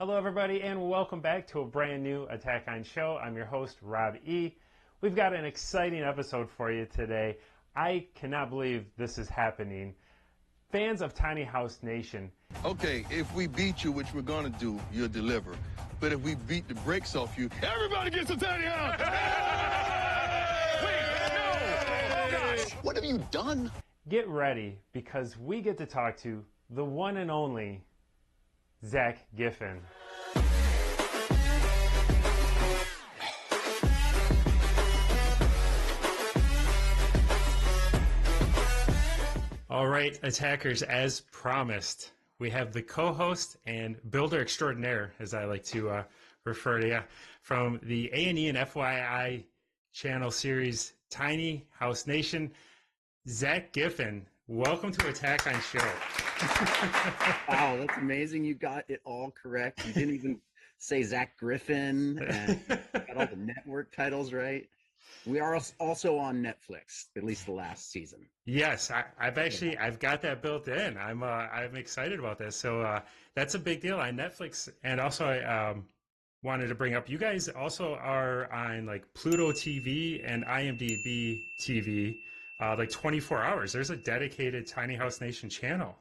Hello, everybody, and welcome back to a brand new Attack On show. I'm your host, Rob E. We've got an exciting episode for you today. I cannot believe this is happening. Fans of Tiny House Nation. Okay, if we beat you, which we're gonna do, you'll deliver. But if we beat the brakes off you, everybody gets a tiny house! Wait, no! Oh, gosh! What have you done? Get ready, because we get to talk to the one and only Zack Giffin. All right, attackers, as promised, we have the co-host and builder extraordinaire, as I like to refer to you, from the A&E and FYI channel series Tiny House Nation, Zack Giffin. Welcome to Attack On Show. Wow, that's amazing. You got it all correct. You didn't even say Zack Giffin, and got all the network titles right. We are also on Netflix, at least the last season. Yes, I've got that built in. I'm excited about this. So that's a big deal on Netflix. And also I wanted to bring up, you guys also are on like Pluto TV and IMDb TV, like 24 hours. There's a dedicated Tiny House Nation channel.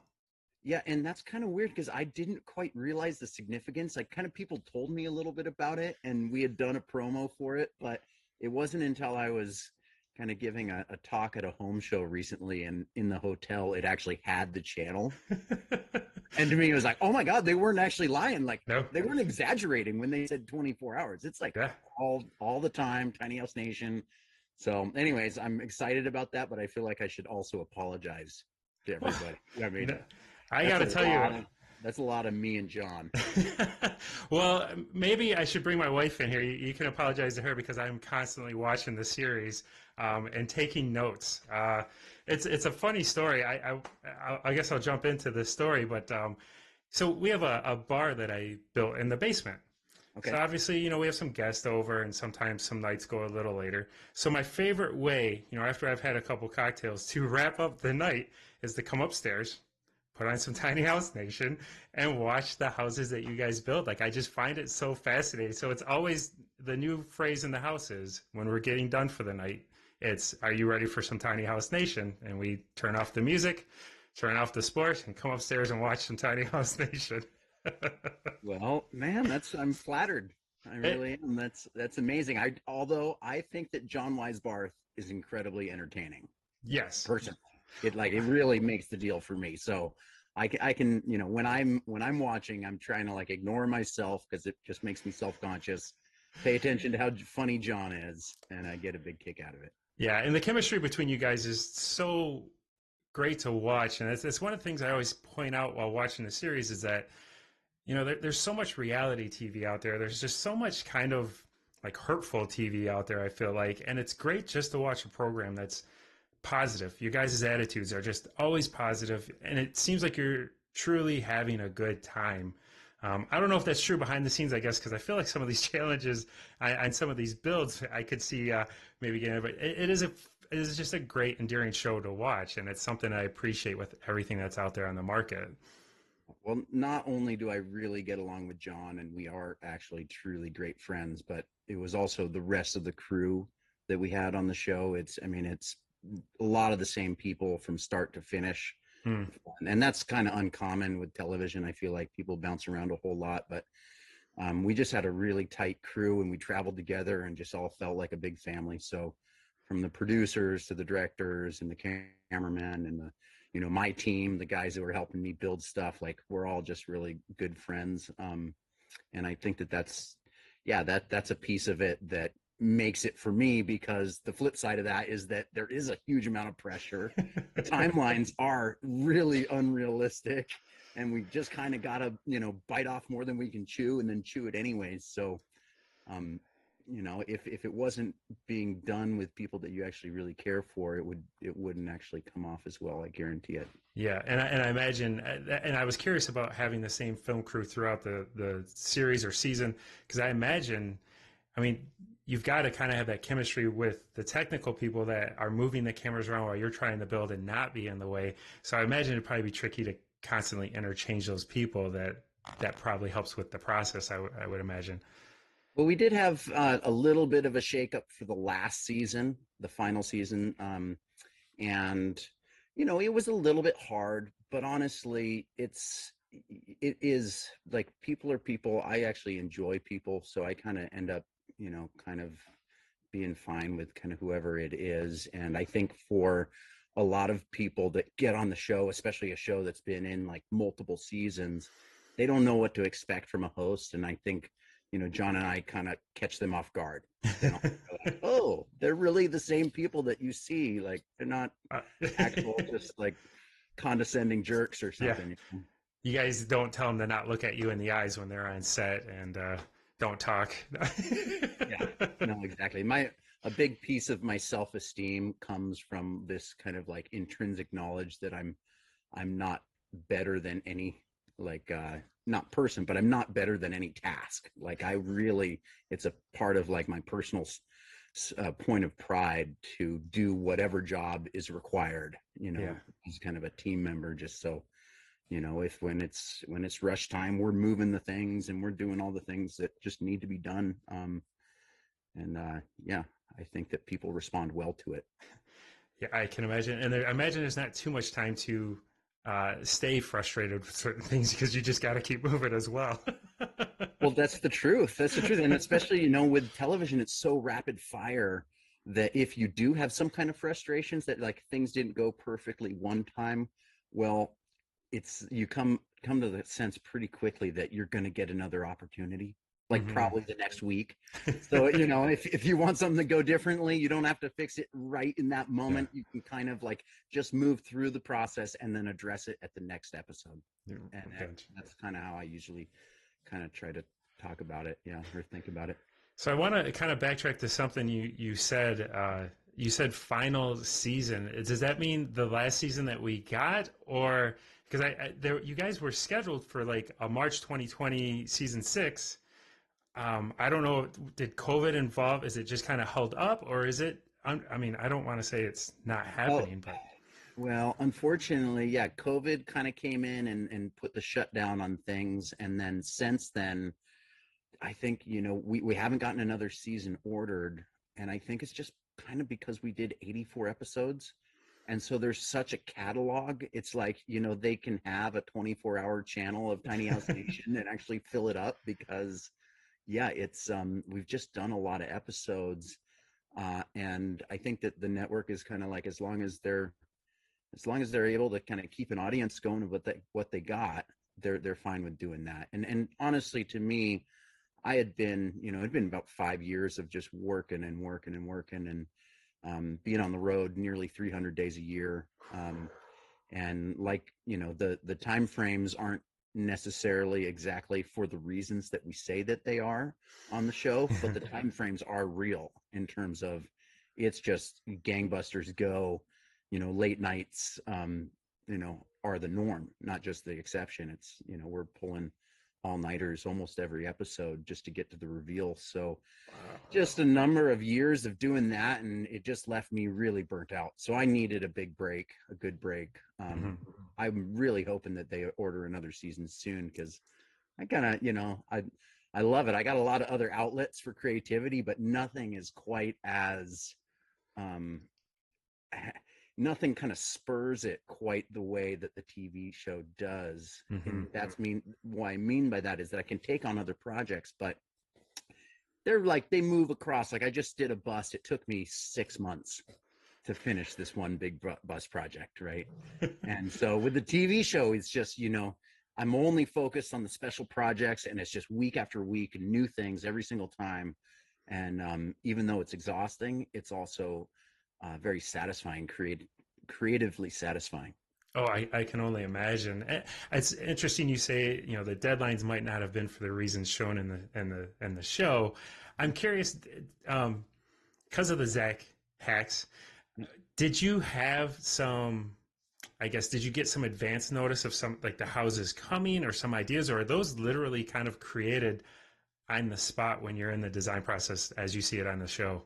Yeah, and that's kind of weird because I didn't quite realize the significance. Like, kind of people told me a little bit about it, and we had done a promo for it, but it wasn't until I was kind of giving a talk at a home show recently, and in the hotel, it actually had the channel. And to me, it was like, oh my God, they weren't actually lying. Like, No. They weren't exaggerating when they said 24 hours. It's like all the time, Tiny House Nation. So anyways, I'm excited about that, but I feel like I should also apologize to everybody. I mean, I got to tell you, that's a lot of me and John. Well, maybe I should bring my wife in here. You can apologize to her because I'm constantly watching the series and taking notes. It's a funny story. I guess I'll jump into this story. But so we have a bar that I built in the basement. Okay. So obviously, we have some guests over, and sometimes some nights go a little later. So my favorite way, after I've had a couple cocktails, to wrap up the night is to come upstairs, put on some Tiny House Nation, and watch the houses that you guys build. Like, I just find it so fascinating. So it's always the new phrase in the house is, when we're getting done for the night, it's, are you ready for some Tiny House Nation? And we turn off the music, turn off the sports, and come upstairs and watch some Tiny House Nation. Well, man, I'm flattered. I really am. That's amazing. Although I think that John Weissbarth is incredibly entertaining. Yes. Personally. It really makes the deal for me. So I can, when I'm watching, I'm trying to like ignore myself because it just makes me self-conscious, pay attention to how funny John is, and I get a big kick out of it. Yeah. And the chemistry between you guys is so great to watch. And it's one of the things I always point out while watching the series is that, there's so much reality TV out there. There's just so much kind of like hurtful TV out there, I feel like. And it's great just to watch a program that's positive. You guys' attitudes are just always positive, and it seems like you're truly having a good time. I don't know if that's true behind the scenes, I guess, because I feel like some of these challenges on some of these builds, I could see maybe getting, but it is just a great, endearing show to watch, and it's something I appreciate with everything that's out there on the market. Well, not only do I really get along with John, and we are actually truly great friends, but it was also the rest of the crew that we had on the show. It's a lot of the same people from start to finish. And that's kind of uncommon with television. I feel like people bounce around a whole lot, but we just had a really tight crew, and we traveled together and just all felt like a big family. So from the producers to the directors and the cameramen and the, my team, the guys that were helping me build stuff, like, we're all just really good friends. And I think that's a piece of it that makes it for me, because the flip side of that is that there is a huge amount of pressure. The timelines are really unrealistic, and we just kind of got to, bite off more than we can chew, and then chew it anyways. So, if it wasn't being done with people that you actually really care for, it wouldn't actually come off as well. I guarantee it. Yeah, and I imagine, and I was curious about having the same film crew throughout the series or season, because I imagine, you've got to kind of have that chemistry with the technical people that are moving the cameras around while you're trying to build and not be in the way. So I imagine it'd probably be tricky to constantly interchange those people that that probably helps with the process. I would imagine. Well, we did have a little bit of a shakeup for the last season, the final season, and it was a little bit hard. But honestly, it is like people are people. I actually enjoy people, so I kind of end up, kind of being fine with kind of whoever it is. And I think for a lot of people that get on the show, especially a show that's been in like multiple seasons, they don't know what to expect from a host. And I think, John and I kind of catch them off guard. They're like, oh, they're really the same people that you see. Like they're not actual, just like condescending jerks or Yeah. something. You guys don't tell them to not look at you in the eyes when they're on set and don't talk. Yeah, no, exactly. A big piece of my self-esteem comes from this kind of like intrinsic knowledge that I'm not better than any like not person, but I'm not better than any task. Like it's a part of like my personal point of pride to do whatever job is required, as kind of a team member, just so if when it's rush time, we're moving the things and we're doing all the things that just need to be done. Yeah, I think that people respond well to it. Yeah, I can imagine. And I imagine there's not too much time to stay frustrated with certain things because you just got to keep moving as well. Well, that's the truth. That's the truth. And especially, with television, it's so rapid fire that if you do have some kind of frustrations that like things didn't go perfectly one time, well, you come to the sense pretty quickly that you're going to get another opportunity, like probably the next week. So, if you want something to go differently, you don't have to fix it right in that moment. Yeah. You can kind of like just move through the process and then address it at the next episode. Yeah, and that's kind of how I usually kind of try to talk about it. Yeah. Or think about it. So I want to kind of backtrack to something you said. You said final season. Does that mean the last season that we got, or because you guys were scheduled for like a March 2020 season 6? I don't know. Did COVID involve? Is it just kind of held up, or is it? I mean, I don't want to say it's not happening, but well, unfortunately, yeah, COVID kind of came in and put the shutdown on things, and then since then, I think we haven't gotten another season ordered, and I think it's just kind of because we did 84 episodes. And so there's such a catalog. It's like, they can have a 24-hour channel of Tiny House Nation and actually fill it up because, yeah, it's we've just done a lot of episodes. And I think that the network is kind of like, as long as they're able to kind of keep an audience going with what they got, they're fine with doing that. And honestly, to me, I had been, it'd been about 5 years of just working and being on the road nearly 300 days a year. And like, the time frames aren't necessarily exactly for the reasons that we say that they are on the show, but the time frames are real in terms of it's just gangbusters go, late nights, are the norm, not just the exception. It's, we're pulling all-nighters almost every episode just to get to the reveal. So just a number of years of doing that, and it just left me really burnt out. So I needed a big break, a good break. I'm really hoping that they order another season soon, because I kind of, I love it. I got a lot of other outlets for creativity, but nothing is quite as nothing kind of spurs it quite the way that the TV show does. And what I mean by that is that I can take on other projects, but they move across. Like I just did a bus. It took me 6 months to finish this one big bus project. Right. And so with the TV show, it's just, I'm only focused on the special projects, and it's just week after week and new things every single time. And even though it's exhausting, it's also very satisfying, creatively satisfying. Oh, I can only imagine. It's interesting you say, the deadlines might not have been for the reasons shown in the show. I'm curious, because of the Zack Hacks, did you have some, I guess, did you get some advance notice of some, like the houses coming or some ideas, or are those literally kind of created on the spot when you're in the design process as you see it on the show?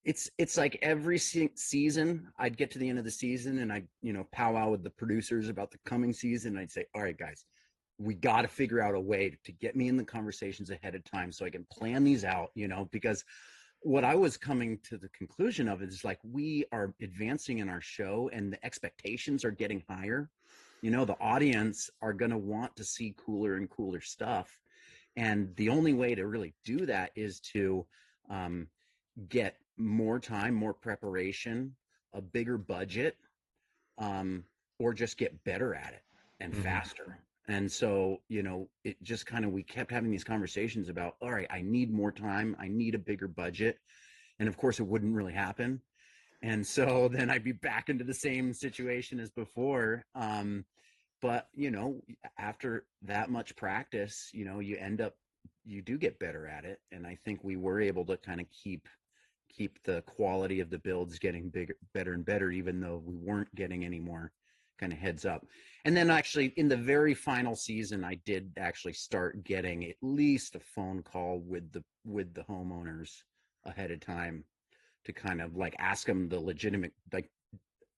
It's like every season I'd get to the end of the season and I'd, powwow with the producers about the coming season. And I'd say, all right, guys, we got to figure out a way to get me in the conversations ahead of time so I can plan these out, because what I was coming to the conclusion of is like, we are advancing in our show and the expectations are getting higher. The audience are going to want to see cooler and cooler stuff. And the only way to really do that is to get more time, more preparation, a bigger budget, or just get better at it and faster. And so, it just kind of, we kept having these conversations about, all right, I need more time. I need a bigger budget. And of course it wouldn't really happen. And so then I'd be back into the same situation as before. But, after that much practice, you do get better at it. And I think we were able to kind of keep the quality of the builds getting better and better, even though we weren't getting any more kind of heads up. And then actually in the very final season, I did actually start getting at least a phone call with the homeowners ahead of time to kind of like ask them the legitimate, like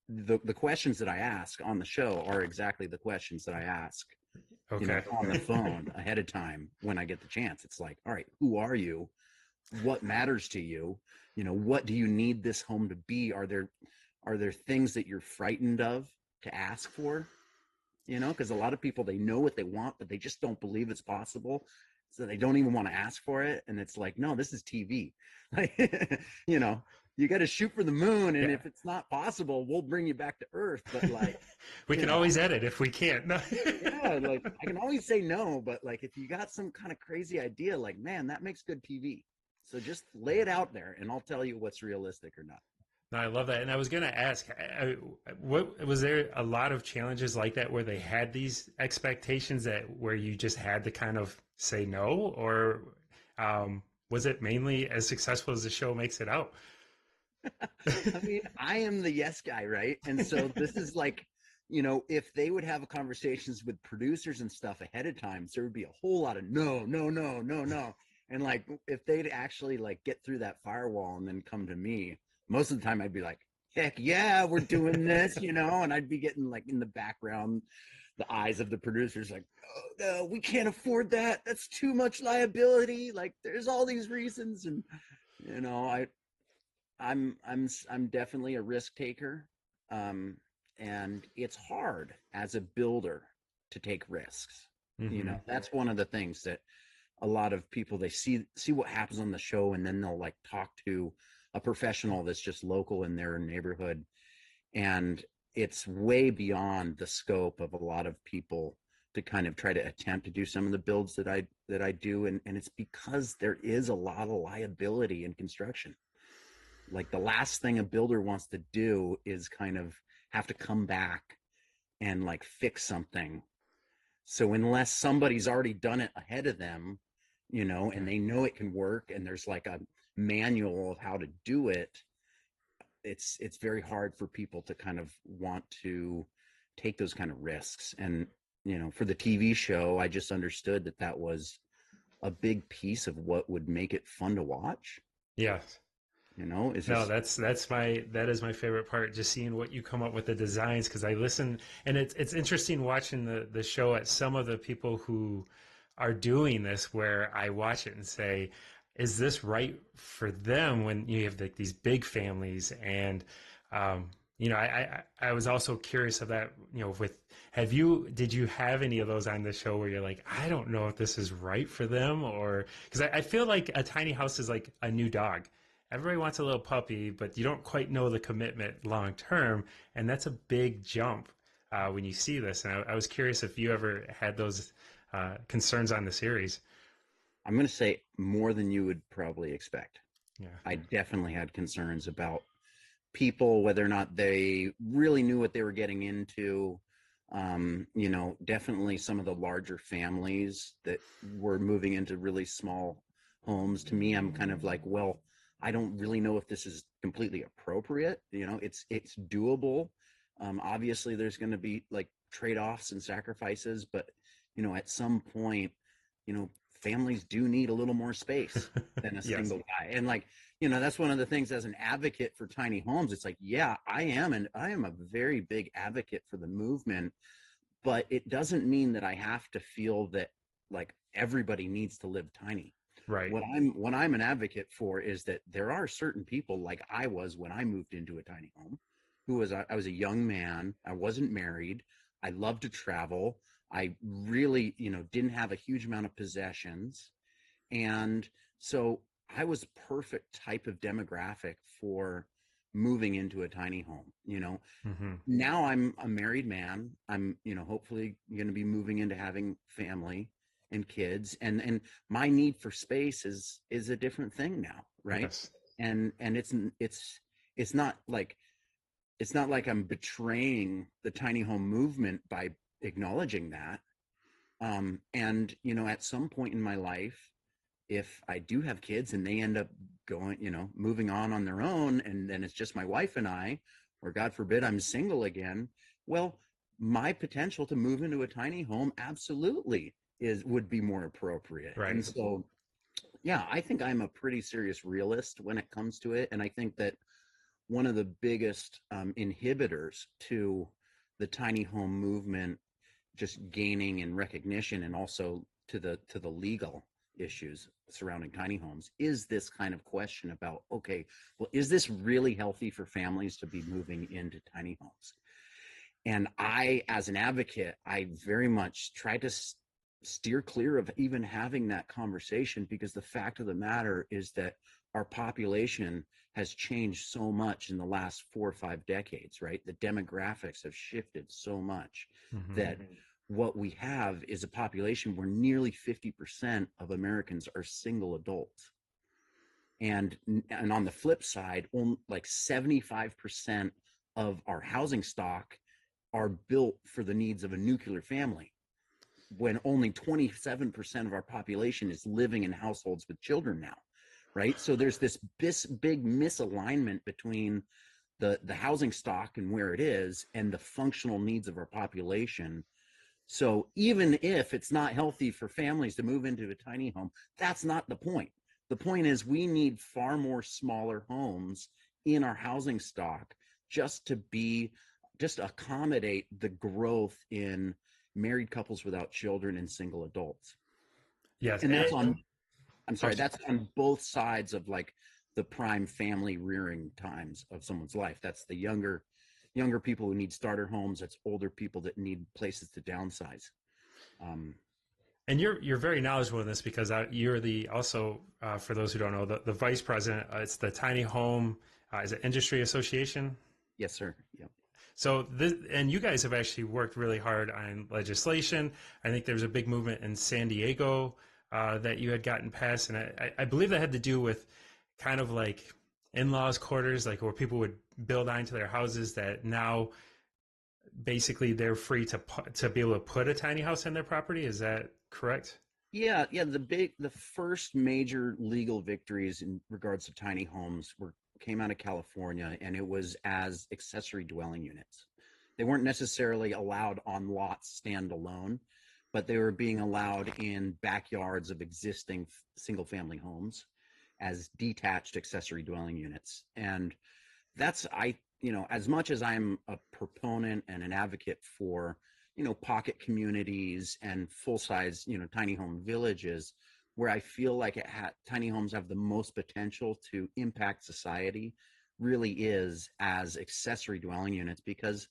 the questions that I ask on the show are exactly the questions that I ask on the phone ahead of time when I get the chance. It's like, all right, who are you? What matters to you? What do you need this home to be? Are there things that you're frightened of to ask for? Because a lot of people, they know what they want, but they just don't believe it's possible. So they don't even want to ask for it. And it's like, no, this is TV. Like, you got to shoot for the moon. And if it's not possible, we'll bring you back to Earth. But like, we can always edit if we can't. No. Yeah, like I can always say no, but like if you got some kind of crazy idea, like, man, that makes good TV. So just lay it out there and I'll tell you what's realistic or not. No, I love that. And I was going to ask, what was there a lot of challenges like that where they had these expectations where you just had to kind of say no, or was it mainly as successful as the show makes it out? I mean, I am the yes guy, right? And so this is like, if they would have conversations with producers and stuff ahead of time, there would be a whole lot of no. And like, if they'd actually like get through that firewall and then come to me, most of the time I'd be like, heck yeah, we're doing this, and I'd be getting like in the background, the eyes of the producers like, oh no, we can't afford that. That's too much liability. Like there's all these reasons. And, I'm definitely a risk taker. And it's hard as a builder to take risks. That's one of the things that a lot of people, they see what happens on the show, and then they'll like talk to a professional that's just local in their neighborhood. And it's way beyond the scope of a lot of people to kind of try to attempt to do some of the builds that I do. And it's because there is a lot of liability in construction. Like the last thing a builder wants to do is kind of have to come back and like fix something. So unless somebody's already done it ahead of them, and they know it can work, and there's like a manual of how to do it, it's very hard for people to kind of want to take those kind of risks. And for the TV show, I just understood that was a big piece of what would make it fun to watch. Yes. It's no, that is my favorite part, just seeing what you come up with the designs, because I listen, and it's interesting watching the show at some of the people who are doing this, where I watch it and say, is this right for them when you have like these big families? And I was also curious of that, did you have any of those on the show where you're like, I don't know if this is right for them? Or because I feel like a tiny house is like a new dog. Everybody wants a little puppy, but you don't quite know the commitment long term, and that's a big jump when you see this. And I was curious if you ever had those concerns on the series. I'm going to say more than you would probably expect. Yeah, I definitely had concerns about people, whether or not they really knew what they were getting into. Definitely some of the larger families that were moving into really small homes. To me, I'm kind of like, well, I don't really know if this is completely appropriate. It's doable. Obviously there's going to be like trade-offs and sacrifices, but at some point, families do need a little more space than a single guy. And like, that's one of the things as an advocate for tiny homes. It's like, yeah, I am a very big advocate for the movement, but it doesn't mean that I have to feel that like everybody needs to live tiny. Right. What I'm an advocate for is that there are certain people, like I was when I moved into a tiny home, I was a young man, I wasn't married, I loved to travel, I really, didn't have a huge amount of possessions, and so I was perfect type of demographic for moving into a tiny home. Mm-hmm. Now I'm a married man. I'm, hopefully going to be moving into having family and kids, and my need for space is a different thing now, right? Yes. And it's not like I'm betraying the tiny home movement by acknowledging that. And at some point in my life, if I do have kids and they end up going, moving on their own, and then it's just my wife and I, or God forbid I'm single again, well, my potential to move into a tiny home absolutely would be more appropriate. Right. And so, yeah, I think I'm a pretty serious realist when it comes to it. And I think that one of the biggest inhibitors to the tiny home movement just gaining in recognition, and also to the legal issues surrounding tiny homes, is this kind of question about, okay, well, is this really healthy for families to be moving into tiny homes? And I, as an advocate, I very much try to steer clear of even having that conversation, because the fact of the matter is that our population has changed so much in the last 4 or 5 decades, right? The demographics have shifted so much Mm-hmm. that what we have is a population where nearly 50% of Americans are single adults. And on the flip side, like 75% of our housing stock are built for the needs of a nuclear family, when only 27% of our population is living in households with children now, right? So there's this big misalignment between the housing stock and where it is and the functional needs of our population. So even if it's not healthy for families to move into a tiny home, that's not the point. The point is we need far more smaller homes in our housing stock just to accommodate the growth in married couples without children and single adults. Yes. And that's on both sides of like the prime family rearing times of someone's life. That's the younger people who need starter homes. That's older people that need places to downsize. And you're very knowledgeable in this, because you're also for those who don't know, the vice president. It's the Tiny Home is it Industry Association? Yes, sir. Yep. So and you guys have actually worked really hard on legislation. I think there was a big movement in San Diego that you had gotten passed, and I believe that had to do with kind of like in-laws quarters, like where people would build onto their houses, that now basically they're free to be able to put a tiny house in their property. Is that correct? Yeah. The first major legal victories in regards to tiny homes came out of California, and it was as accessory dwelling units. They weren't necessarily allowed on lots standalone, but they were being allowed in backyards of existing single family homes as detached accessory dwelling units. And that's, as much as I'm a proponent and an advocate for, pocket communities and full size, tiny home villages, where I feel like tiny homes have the most potential to impact society, really is as accessory dwelling units, because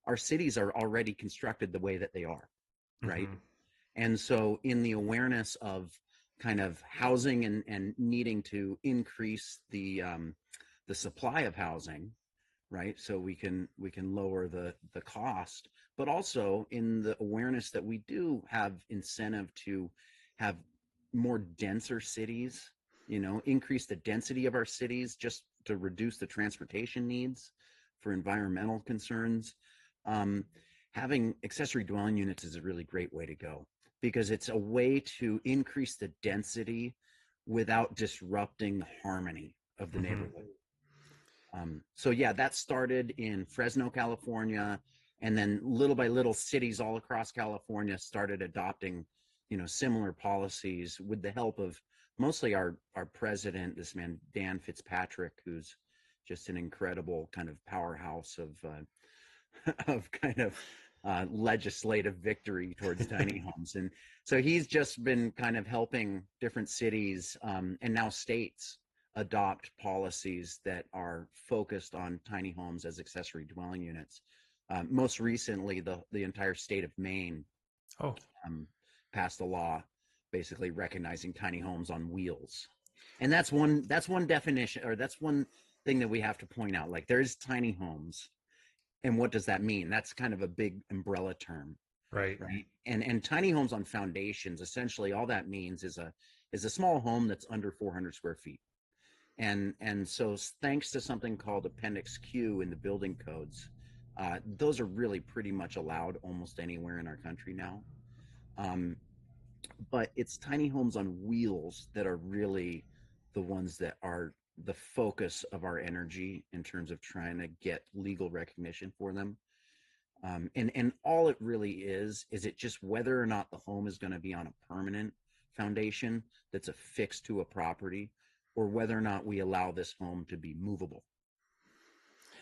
our cities are already constructed the way that they are, right? Mm-hmm. And so in the awareness of kind of housing and needing to increase the supply of housing, right? So we can lower the cost, but also in the awareness that we do have incentive to have more denser cities, increase the density of our cities just to reduce the transportation needs for environmental concerns. Having accessory dwelling units is a really great way to go, because it's a way to increase the density without disrupting the harmony of the neighborhood. So yeah, that started in Fresno, California, and then little by little cities all across California started adopting, similar policies with the help of mostly our president, this man, Dan Fitzpatrick, who's just an incredible kind of powerhouse of kind of legislative victory towards tiny homes. And so he's just been kind of helping different cities and now states adopt policies that are focused on tiny homes as accessory dwelling units. Most recently, the entire state of Maine Oh, passed a law basically recognizing tiny homes on wheels. And that's one definition, or that's one thing that we have to point out. Like, there's tiny homes, and what does that mean? That's kind of a big umbrella term, right. right? And tiny homes on foundations, essentially all that means is a small home that's under 400 square feet. And so thanks to something called Appendix Q in the building codes, those are really pretty much allowed almost anywhere in our country now. But it's tiny homes on wheels that are really the ones that are the focus of our energy in terms of trying to get legal recognition for them. And all it really is it just whether or not the home is going to be on a permanent foundation that's affixed to a property, or whether or not we allow this home to be movable.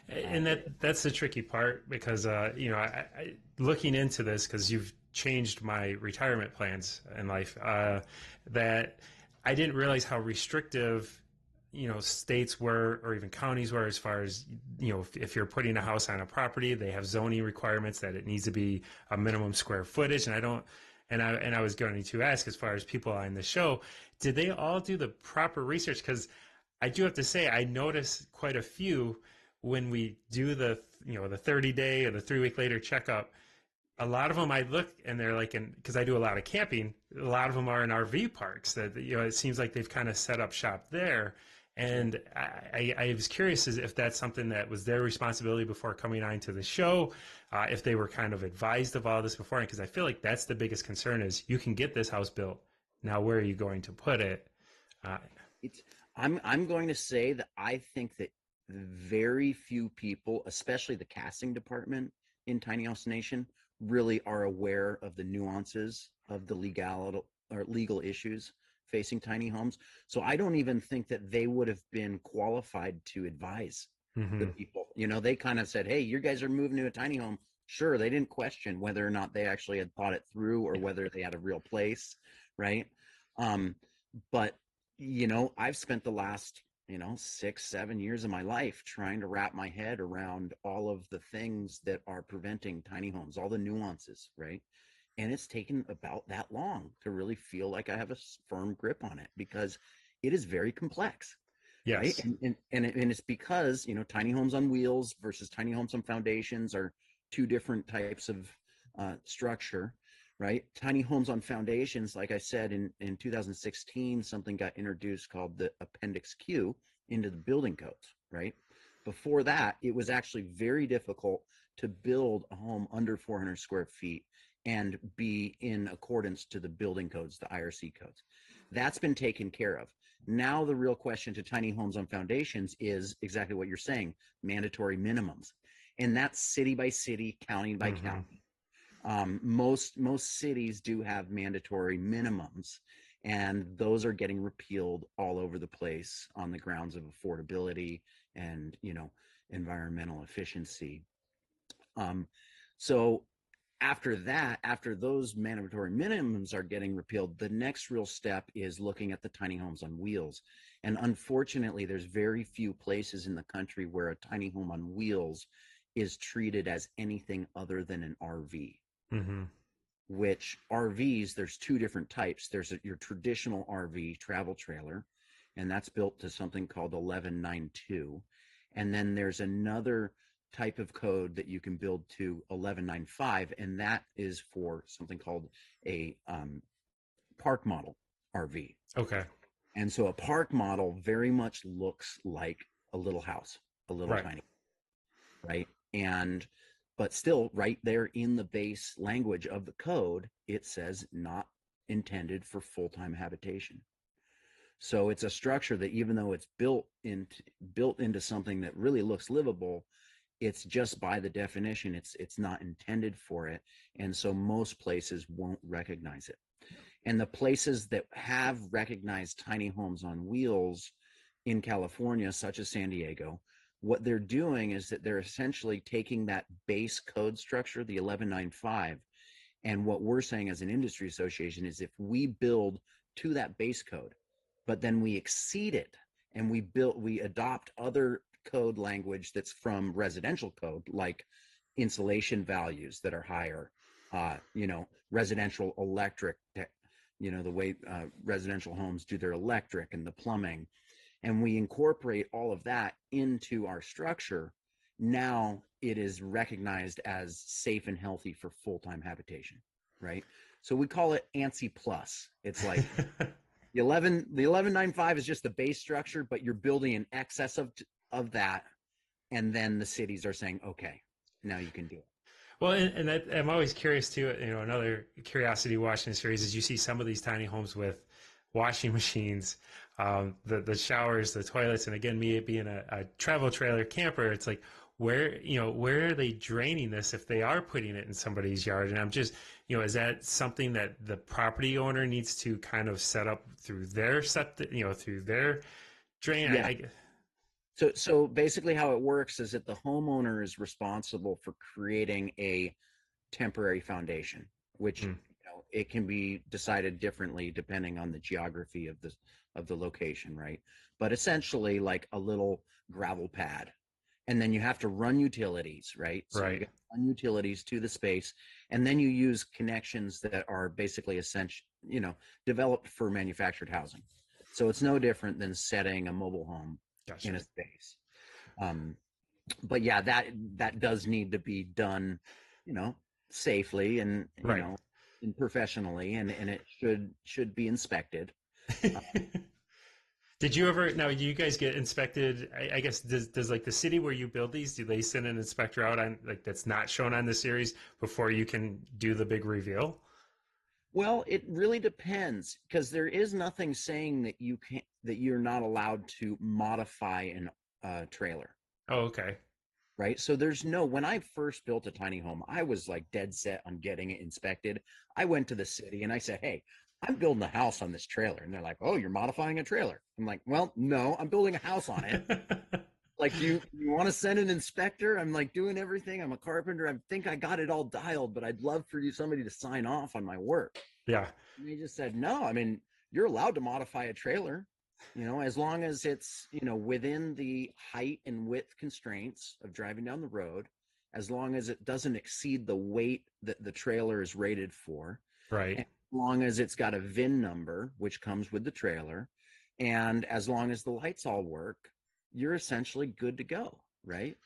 And that's the tricky part, because I looking into this, because you've changed my retirement plans in life, that I didn't realize how restrictive states were, or even counties were, as far as if you're putting a house on a property, they have zoning requirements that it needs to be a minimum square footage. And I was going to ask, as far as people on the show, did they all do the proper research? Because I do have to say, I noticed quite a few when we do the 30-day or the 3-week later checkup. A lot of them I look, and they're like, because I do a lot of camping, a lot of them are in RV parks that it seems like they've kind of set up shop there. And I was curious as if that's something that was their responsibility before coming on to the show, if they were kind of advised of all this beforehand, because I feel like that's the biggest concern is you can get this house built. Now, where are you going to put it? I'm going to say that I think that very few people, especially the casting department in Tiny House Nation, really are aware of the nuances of the legal issues facing tiny homes. So I don't even think that they would have been qualified to advise the people. They kind of said, hey, you guys are moving to a tiny home. Sure, they didn't question whether or not they actually had thought it through, or whether they had a real place, right? But I've spent the last 6-7 years of my life trying to wrap my head around all of the things that are preventing tiny homes, all the nuances, right? And it's taken about that long to really feel like I have a firm grip on it, because it is very complex. Yes. Right? And it's because, tiny homes on wheels versus tiny homes on foundations are two different types of structure, right? Tiny homes on foundations, like I said, in 2016, something got introduced called the Appendix Q into the building codes, right? Before that, it was actually very difficult to build a home under 400 square feet and be in accordance to the building codes, the IRC codes. That's been taken care of. Now the real question to tiny homes on foundations is exactly what you're saying, mandatory minimums. And that's city by city, county by county. Most cities do have mandatory minimums, and those are getting repealed all over the place on the grounds of affordability and environmental efficiency. So after those mandatory minimums are getting repealed, the next real step is looking at the tiny homes on wheels. And unfortunately, there's very few places in the country where a tiny home on wheels is treated as anything other than an RV. Which RVs, there's two different types. There's your traditional RV travel trailer, and that's built to something called 1192. And then there's another type of code that you can build to 1195, and that is for something called a park model RV. Okay. And so a park model very much looks like a little house, a little tiny, right? But still, right there in the base language of the code, it says not intended for full-time habitation. So it's a structure that, even though it's built into something that really looks livable, it's just by the definition, it's not intended for it. And so most places won't recognize it. And the places that have recognized tiny homes on wheels in California, such as San Diego, what they're doing is that they're essentially taking that base code structure, the 1195, and what we're saying as an industry association is if we build to that base code, but then we exceed it and we adopt other code language that's from residential code, like insulation values that are higher, residential electric, the way residential homes do their electric and the plumbing, and we incorporate all of that into our structure. Now it is recognized as safe and healthy for full-time habitation, right? So we call it ANSI plus. It's like the 1195 is just the base structure, but you're building in excess of that, and then the cities are saying, okay, now you can do it. Well, and that, I'm always curious too. Another curiosity watching the series is you see some of these tiny homes with washing machines, the showers, the toilets, and again, me being a travel trailer camper, it's like where are they draining this if they are putting it in somebody's yard? And I'm just, is that something that the property owner needs to kind of set up through their septic, through their drain? Yeah. So basically how it works is that the homeowner is responsible for creating a temporary foundation, which it can be decided differently depending on the geography of the location, right? But essentially like a little gravel pad. And then you have to run utilities, right? So Right. you run utilities to the space, and then you use connections that are basically developed for manufactured housing. So it's no different than setting a mobile home Gotcha. in a space. But yeah, that does need to be done, safely and Right. and professionally, and it should be inspected. Did you ever, now do you guys get inspected? I guess does like the city where you build these, do they send an inspector out on like that's not shown on the series before you can do the big reveal? Well, it really depends, because there is nothing saying that you're not allowed to modify a trailer. Oh, okay. Right. So when I first built a tiny home, I was like dead set on getting it inspected. I went to the city and I said, hey, I'm building a house on this trailer. And they're like, oh, you're modifying a trailer. I'm like, well, no, I'm building a house on it. Like, you want to send an inspector? I'm like doing everything. I'm a carpenter. I think I got it all dialed, but I'd love for somebody to sign off on my work. Yeah. And they just said, no, I mean, you're allowed to modify a trailer, as long as it's, within the height and width constraints of driving down the road, as long as it doesn't exceed the weight that the trailer is rated for. Right. As long as it's got a VIN number, which comes with the trailer, and as long as the lights all work, you're essentially good to go, right?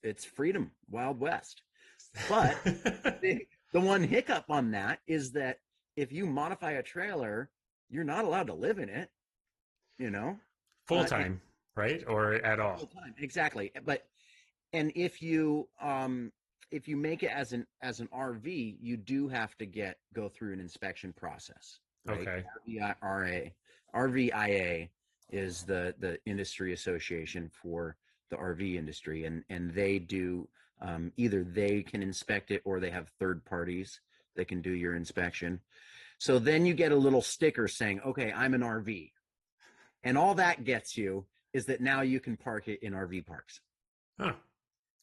It's freedom, Wild West. But the one hiccup on that is that if you modify a trailer, you're not allowed to live in it, full time, right? Or at all? Full time, exactly. And if you make it as an RV, you do have to go through an inspection process. Right? Okay. RVIA is the industry association for the RV industry, and they do either they can inspect it or they have third parties that can do your inspection. So then you get a little sticker saying, okay, I'm an RV. And all that gets you is that now you can park it in RV parks. Huh.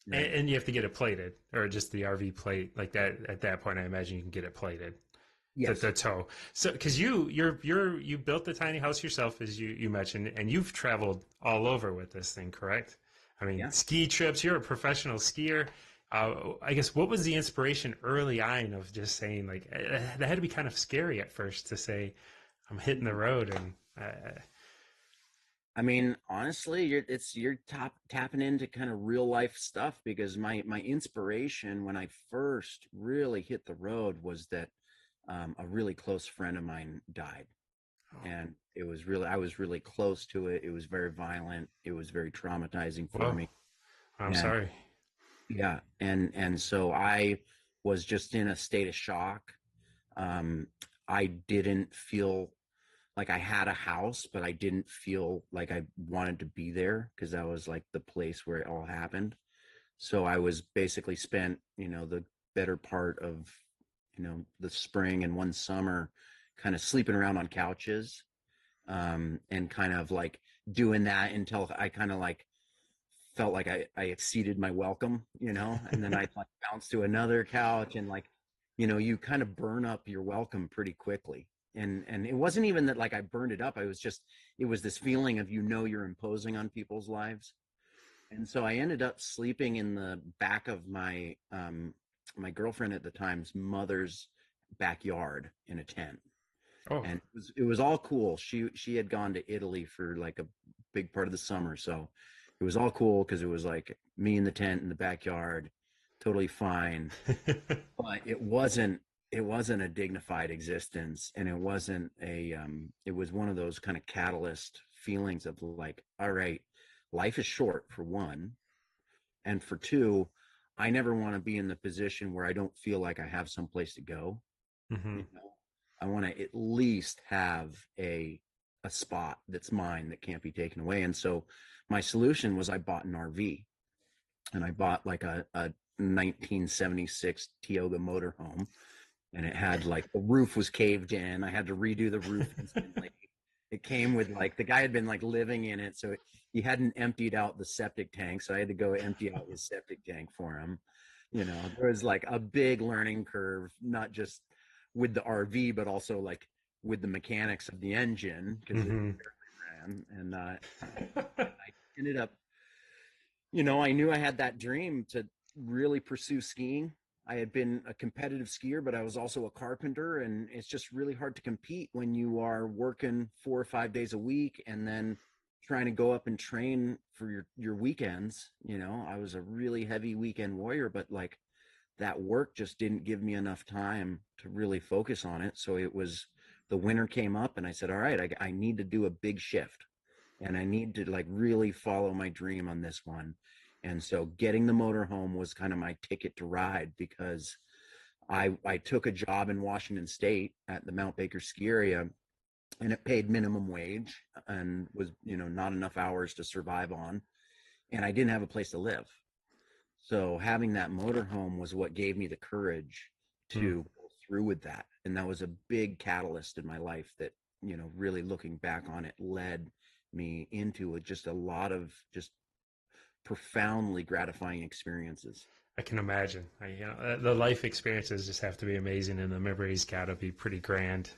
Right. And you have to get it plated, or just the RV plate like that. At that point, I imagine you can get it plated. Yes. The tow. So, because you built the tiny house yourself, as you mentioned, and you've traveled all over with this thing, correct? I mean, ski trips. You're a professional skier. I guess what was the inspiration early on of just saying like that had to be kind of scary at first to say I'm hitting the road and. I mean, honestly, you're tapping into kind of real life stuff, because my inspiration when I first really hit the road was that a really close friend of mine died, and I was really close to it. It was very violent. It was very traumatizing for me. I'm sorry. Yeah, and so I was just in a state of shock. I didn't feel like I had a house, but I didn't feel like I wanted to be there, because that was like the place where it all happened. So I was basically spent, the better part of, the spring and one summer kind of sleeping around on couches, and kind of like doing that until I kind of like felt like I exceeded my welcome, and then I'd like bounce to another couch and like, you kind of burn up your welcome pretty quickly. And it wasn't even that like I burned it up. It was this feeling of, you're imposing on people's lives. And so I ended up sleeping in the back of my girlfriend at the time's mother's backyard in a tent. Oh, And it was all cool. She had gone to Italy for like a big part of the summer, so it was all cool because it was like me in the tent in the backyard, totally fine. But it wasn't a dignified existence, and it was one of those kind of catalyst feelings of like, all right, life is short for one, and for two, I never want to be in the position where I don't feel like I have someplace to go. hmm I want to at least have a spot that's mine that can't be taken away. And so my solution was I bought an RV, and I bought like a 1976 Tioga motorhome, and it had like the roof was caved in. I had to redo the roof instantly. It came with like the guy had been like living in it, so he hadn't emptied out the septic tank, so I had to go empty out his septic tank for him. There was like a big learning curve, not just with the RV, but also like with the mechanics of the engine because it hmm ran. And I ended up, I knew I had that dream to really pursue skiing. I had been a competitive skier, but I was also a carpenter, and it's just really hard to compete when you are working 4 or 5 days a week and then trying to go up and train for your weekends. I was a really heavy weekend warrior, but like that work just didn't give me enough time to really focus on it. So the winter came up, and I said, all right, I need to do a big shift, and I need to like really follow my dream on this one. And so getting the motorhome was kind of my ticket to ride, because I took a job in Washington State at the Mount Baker ski area, and it paid minimum wage and was, not enough hours to survive on. And I didn't have a place to live. So having that motorhome was what gave me the courage to go through with that. And that was a big catalyst in my life that, really looking back on it, led me into just a lot of just profoundly gratifying experiences. I can imagine. The life experiences just have to be amazing, and the memories got to be pretty grand.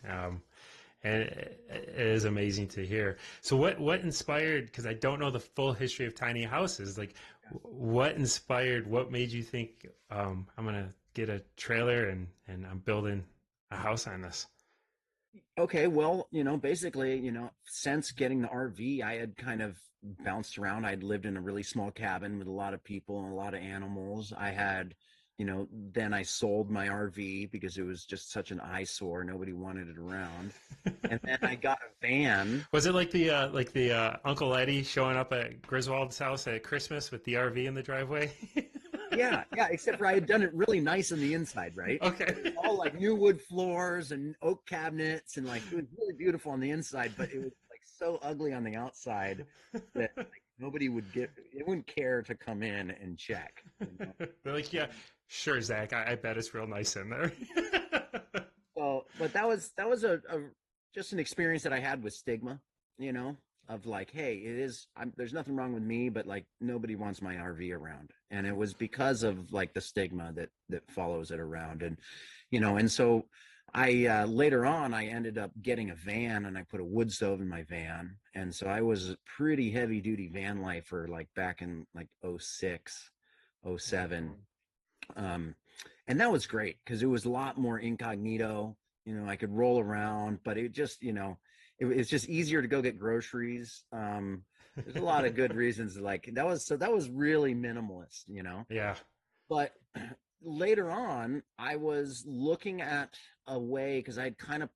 And it is amazing to hear. So, what inspired? Because I don't know the full history of tiny houses. Like, what inspired? What made you think I'm gonna get a trailer and I'm building a house on this? Okay, well, basically, since getting the RV, I had kind of bounced around. I'd lived in a really small cabin with a lot of people and a lot of animals. I had, then I sold my RV because it was just such an eyesore. Nobody wanted it around. And then I got a van. Was it like the Uncle Eddie showing up at Griswold's house at Christmas with the RV in the driveway? Yeah, except for I had done it really nice on the inside, right? Okay. All like new wood floors and oak cabinets, and like it was really beautiful on the inside, but it was like so ugly on the outside that like nobody wouldn't care to come in and check. They're like, yeah, sure, Zach. I bet it's real nice in there. So, but that was just an experience that I had with stigma, of like, hey, there's nothing wrong with me, but like nobody wants my RV around. And it was because of like the stigma that follows it around. And, and so I, later on, I ended up getting a van, and I put a wood stove in my van. And so I was a pretty heavy duty van lifer, like back in like '06, '07. And that was great because it was a lot more incognito. I could roll around, but it just, it's just easier to go get groceries. There's a lot of good reasons. Like that was really minimalist, Yeah. But later on, I was looking at a way, because I'd kind of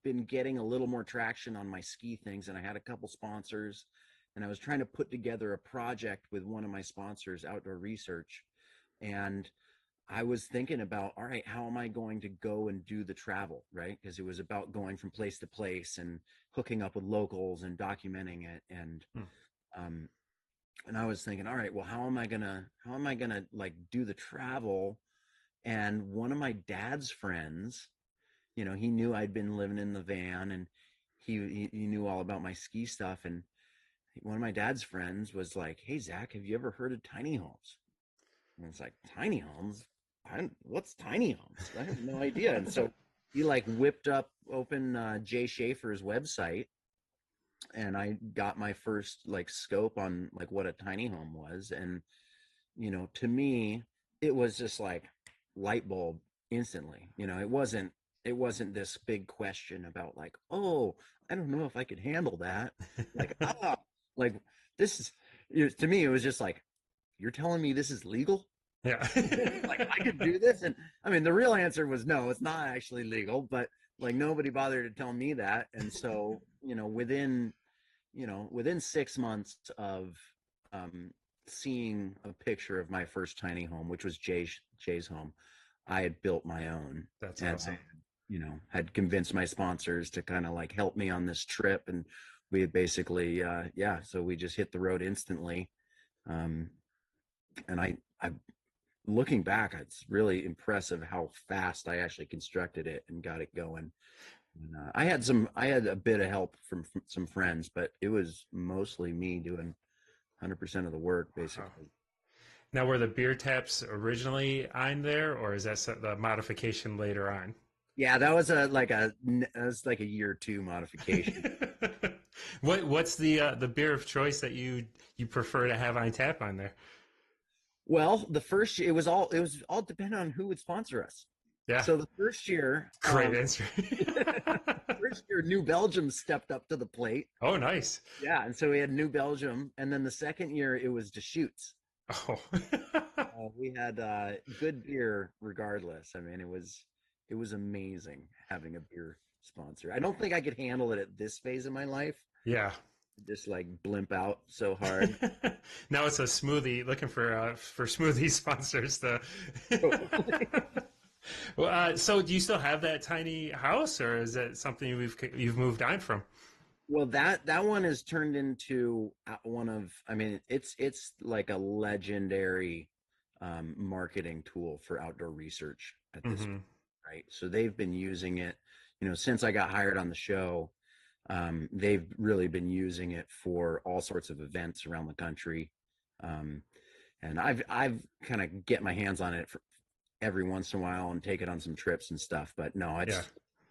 been getting a little more traction on my ski things, and I had a couple sponsors, and I was trying to put together a project with one of my sponsors, Outdoor Research. And I was thinking about, all right, how am I going to go and do the travel, right? Because it was about going from place to place and hooking up with locals and documenting it. And I was thinking, all right, well, how am I gonna like do the travel? And one of my dad's friends, he knew I'd been living in the van, and he knew all about my ski stuff, and one of my dad's friends was like, "Hey, Zach, have you ever heard of tiny homes?" And it's like, tiny homes? What's tiny homes? I have no idea. And so he like whipped up open Jay Schaefer's website, and I got my first like scope on like what a tiny home was. And to me, it was just like light bulb instantly. It wasn't this big question about like, oh, I don't know if I could handle that. Like, like this is, to me, it was just like, you're telling me this is legal? Yeah. Like I could do this? And I mean, the real answer was no, it's not actually legal, but like nobody bothered to tell me that. And so, within 6 months of seeing a picture of my first tiny home, which was Jay's home, I had built my own. That's and awesome. had convinced my sponsors to kind of like help me on this trip. And we had basically, so we just hit the road instantly. And I looking back, it's really impressive how fast I actually constructed it and got it going. And, I had a bit of help from some friends, but it was mostly me doing 100% of the work, basically. Now, were the beer taps originally on there, or is that the modification later on? Yeah, that was like a year 2 modification. What's the beer of choice that you prefer to have on tap on there? Well, the first year, it was all dependent on who would sponsor us. Yeah, So the first year, great answer. first year, New Belgium stepped up to the plate. Oh, nice. Yeah, and so we had New Belgium, and then the second year it was Deschutes. Oh, We had good beer regardless. I mean, it was amazing having a beer sponsor. I don't think I could handle it at this phase of my life. yeah. Just like blimp out so hard. Now it's a smoothie. Looking for smoothie sponsors. Well, so do you still have that tiny house, or is that something you've moved on from? Well, that one has turned into one of. I mean, it's like a legendary marketing tool for outdoor research at this point, right? So they've been using it, since I got hired on the show. They've really been using it for all sorts of events around the country. And I've kind of get my hands on it for every once in a while and take it on some trips and stuff. But no,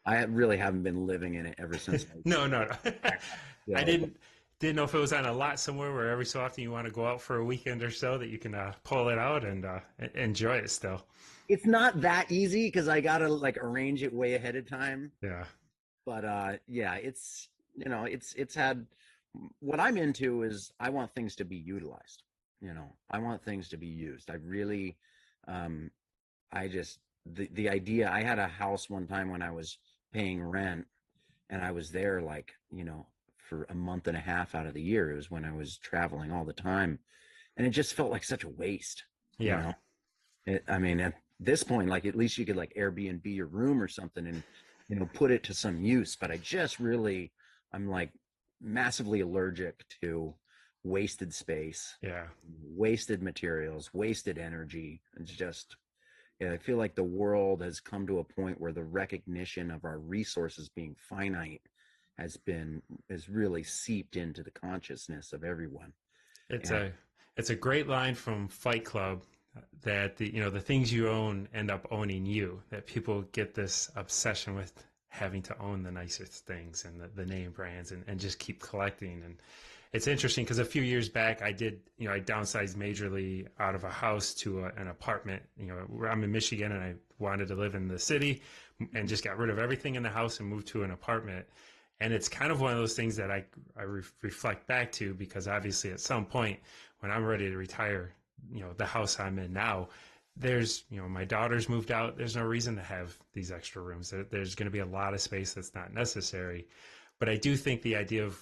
I really haven't been living in it ever since. No. Yeah. I didn't know if it was on a lot somewhere where every so often you want to go out for a weekend or so that you can pull it out and enjoy it still. It's not that easy because I gotta like arrange it way ahead of time. Yeah. But it's had, what I'm into is I want things to be utilized. I want things to be used. I really, the idea, I had a house one time when I was paying rent, and I was there like, for a month and a half out of the year. It was when I was traveling all the time, and it just felt like such a waste. Yeah. I mean, at this point, like at least you could like Airbnb your room or something and, put it to some use. But I'm like massively allergic to wasted space, Yeah. wasted materials, wasted energy. It's just, yeah, I feel like the world has come to a point where the recognition of our resources being finite has really seeped into the consciousness of everyone. It's a great line from Fight Club that the things you own end up owning you, that people get this obsession with having to own the nicest things and the name brands and just keep collecting. And it's interesting because a few years back I downsized majorly out of a house to an apartment. Where I'm in Michigan and I wanted to live in the city and just got rid of everything in the house and moved to an apartment. And it's kind of one of those things that I reflect back to, because obviously at some point when I'm ready to retire, the house I'm in now, there's, my daughter's moved out. There's no reason to have these extra rooms. There's going to be a lot of space that's not necessary. But I do think the idea of,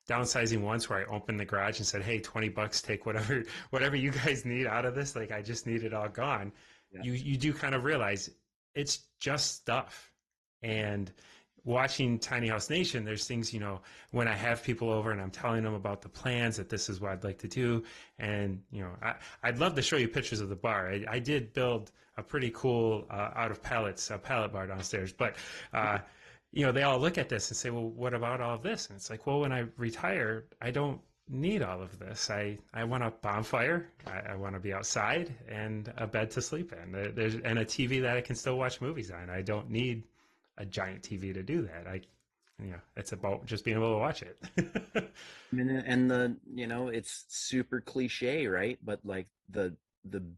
downsizing once, where I opened the garage and said, hey, $20, take whatever you guys need out of this. Like, I just need it all gone. Yeah. You do kind of realize it's just stuff. And watching Tiny House Nation, there's things, when I have people over and I'm telling them about the plans, that this is what I'd like to do. And, I'd love to show you pictures of the bar. I did build a pretty cool out of pallets, a pallet bar downstairs. But they all look at this and say, well, what about all of this? And it's like, well, when I retire, I don't need all of this. I want a bonfire. I want to be outside and a bed to sleep in. And a TV that I can still watch movies on. I don't need a giant TV to do that. It's about just being able to watch it. I mean, and it's super cliche, right? But like the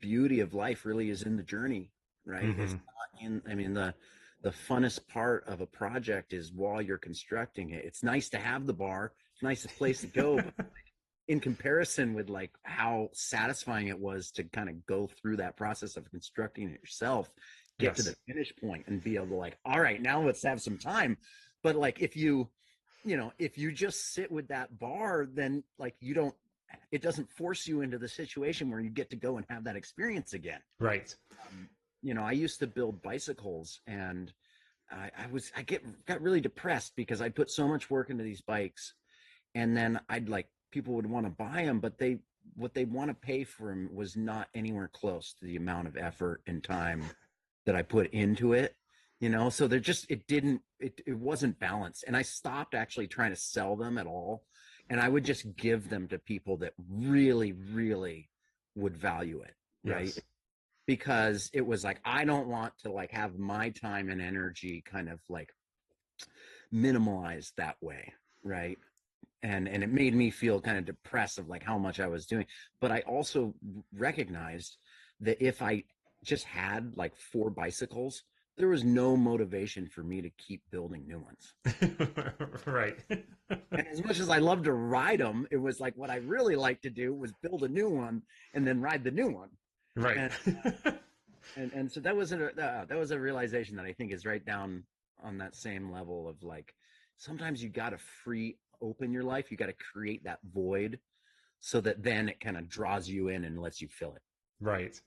beauty of life really is in the journey, right? It's not in, I mean, the funnest part of a project is while you're constructing it. It's nice to have the bar. It's a nice place to go. But like, in comparison with like how satisfying it was to kind of go through that process of constructing it yourself, get to the finish point and be able to like, all right, now let's have some time. But like, if you just sit with that bar, then like it doesn't force you into the situation where you get to go and have that experience again. Right. I used to build bicycles, and I got really depressed because I put so much work into these bikes, and then people would want to buy them, but what they want to pay for them was not anywhere close to the amount of effort and time that I put into it. So it wasn't balanced, and I stopped actually trying to sell them at all, and I would just give them to people that really, really would value it, right? Yes. Because it was like, I don't want to like have my time and energy kind of like minimalized that way, right? And it made me feel kind of depressed of like how much I was doing. But I also recognized that if I just had like 4 bicycles, there was no motivation for me to keep building new ones. Right. And as much as I love to ride them, it was like what I really like to do was build a new one and then ride the new one. Right. And so that was a realization that I think is right down on that same level of like, sometimes you got to open your life. You got to create that void so that then it kind of draws you in and lets you fill it. Right.